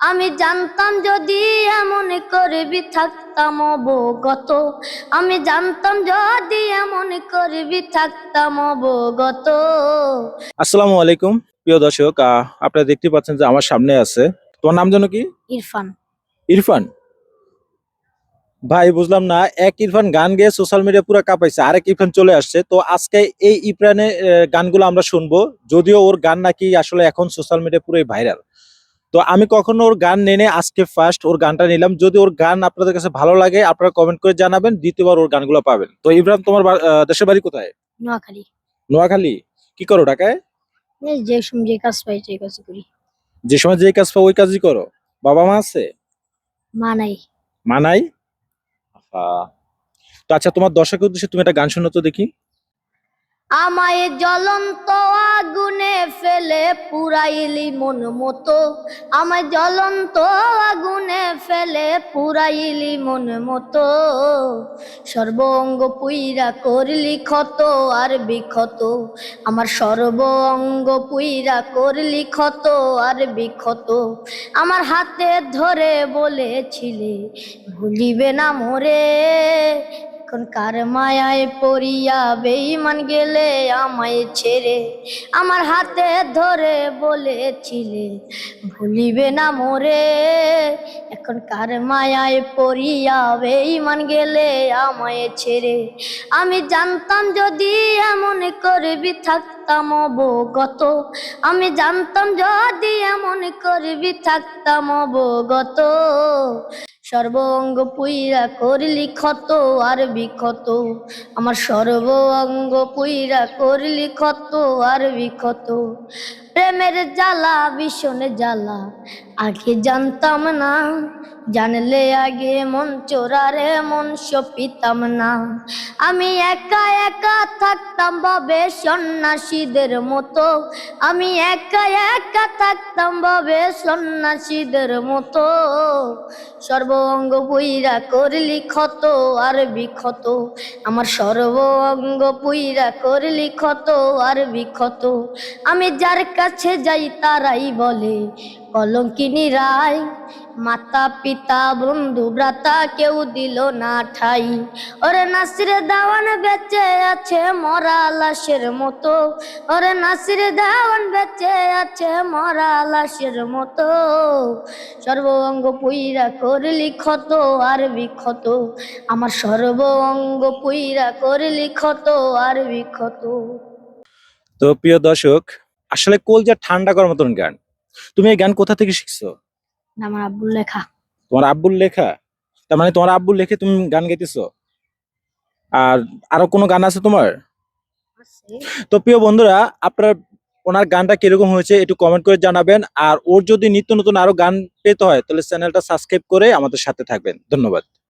আমি জানতাম যদি এমন করবি থাকতাম অবগত। আমি জানতাম যদি এমন করবি থাকতাম অবগত। আসসালামু আলাইকুম প্রিয় দর্শক, আপনারা দেখতে পাচ্ছেন যে আমার সামনে আছে। তোমার নাম যেন কি? ইরফান। ইরফান ভাই, বুঝলাম না, এক ইরফান গান গেয়ে সোশ্যাল মিডিয়া পুরো কাঁপাইছে, আরেক ইরফান চলে আসছে। তো আজকে এই ইরফানের গানগুলো আমরা শুনবো, যদিও ওর গান নাকি আসলে এখন সোশ্যাল মিডিয়া পুরোই ভাইরাল। তো আমি কখনো ওর গান নেনে আজকে ফার্স্ট ওর গানটা নিলাম। যদি ওর গান আপনাদের কাছে ভালো লাগে আপনারা কমেন্ট করে জানাবেন, দ্বিতীয়বার ওর গানগুলো পাবেন। তো ইরফান, তোমার দেশের বাড়ি কোথায়? নোয়াখালী। নোয়াখালী। কি করো ঢাকায়? এই যে সময় যে কাজ পাই সেই কাজ করি। যে সময় যে কাজ পাও ওই কাজই করো। বাবা মা আছে? মা নাই। মা নাই। তো আচ্ছা, তোমার দর্শকের উদ্দেশ্যে তুমি একটা গান শোনো তো দেখি। আমায় জ্বলন্ত আগুনে ফেলে পুরাইলি মন মতো। আমায় জ্বলন্ত আগুনে ফেলে পুরাইলি মন মতো। সর্বঙ্গ পুইরা করলি ক্ষত আর বিক্ষত। আমার সর্ব অঙ্গ পুইরা করলি ক্ষত আর বিক্ষত। আমার হাতে ধরে বলেছিলে ভুলিবে না মোরে। এখন কার মায়ায় পড়িয়া বেঈমান গেলে আমায় ছেড়ে। আমার হাতে ধরে বলেছিলে ভুলিবে না মোরে। এখন কার মায়ায় পড়িয়া বেঈমান গেলে আমায় ছেড়ে। আমি জানতাম যদি এমন করবি থাকতাম অবগত। আমি জানতাম যদি এমন করবি থাকতাম অবগত। সর্বঙ্গ পুইরা করলি ক্ষত আর বিক্ষত। আমার সর্ব অঙ্গ পুইরা করলি ক্ষত আর বিক্ষত। প্রেমের জ্বালা ভীষণ জ্বালা আগে জানতাম না। জানলে আগে মন চোরারে মন সপিতাম না। আমি একা একা থাকতাম ভাবে সন্ন্যাসীদের মতো। আমি একা একা থাকতাম ভাবে সন্ন্যাসীদের মতো। সর্ব অঙ্গ পুইরা করলি ক্ষত আর বিক্ষত। আমার সর্ব অঙ্গ পুইরা করলি ক্ষত আর বিক্ষত। আমি যার কাছে যাই তারাই বলে কলঙ্কিনী রায়। মাতা পিতা বন্ধু ভ্রাতা কেউ দিল না ঠাই। ওরে নাসির দাওয়ান বেঁচে আছে মরা লাশের মতো। ওরে নাসির দাওয়ান বেঁচে আছে মরা লাশের মতো। সর্ব অঙ্গ পুইরা করলি ক্ষত আর বিক্ষত। আমার সর্ব অঙ্গ পুইরা করলি ক্ষত আর বিক্ষত। তো প্রিয় দর্শক, আসলে কলজা ঠান্ডা করার মতন গান। তুমি এই গান কোথা থেকে শিখছো? আমার আব্বুর লেখা। তোমার আব্বুর লেখা? তার মানে তোমার আব্বুর লেখে তুমি গান গাইতেছো? আর আরো কোনো গান আছে তোমার? তো প্রিয় বন্ধুরা, আপনার ওনার গানটা কিরকম হয়েছে একটু কমেন্ট করে জানাবেন। আর ওর যদি নিত্য নতুন আরো গান পেতে হয় তাহলে চ্যানেলটা সাবস্ক্রাইব করে আমাদের সাথে থাকবেন। ধন্যবাদ।